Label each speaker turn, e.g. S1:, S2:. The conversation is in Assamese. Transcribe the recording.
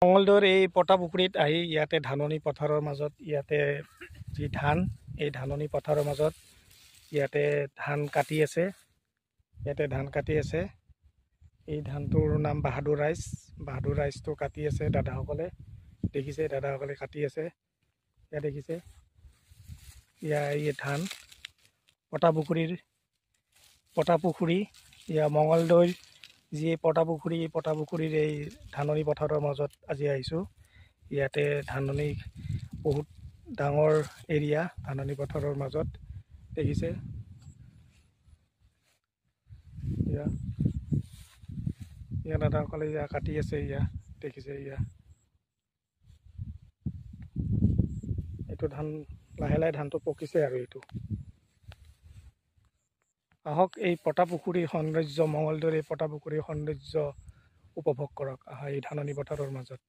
S1: মঙলদৈৰ এই পটা পুখুৰীত আহি ইয়াতে ধাননি পথাৰৰ মাজত ইয়াতে যি ধান এই ধাননি পথাৰৰ মাজত ইয়াতে ধান কাটি আছে। এই ধানটোৰ নাম বাহাদুৰ ৰাইজটো কাটি আছে দাদাসকলে। দেখিছে দাদাসকলে কাটি আছে। ইয়াত দেখিছে এই ধান পটা পুখুৰী ইয়া মঙলদৈৰ যি পটা পুখুৰীৰ এই ধাননি পথাৰৰ মাজত আজি আহিছোঁ। ইয়াতে ধাননি বহুত ডাঙৰ এৰিয়া ধাননি পথাৰৰ মাজত দেখিছে। ইয়া দাদাসকলে কাটি আছে। দেখিছে এইটো ধান লাহে লাহে ধানটো পকিছে আৰু এইটো আহক এই পটা পুখুৰীৰ সৌন্দৰ্য মঙলদৈৰ এই পটা পুখুৰীৰ সৌন্দৰ্য উপভোগ কৰক এই ধাননি পথাৰৰ মাজত।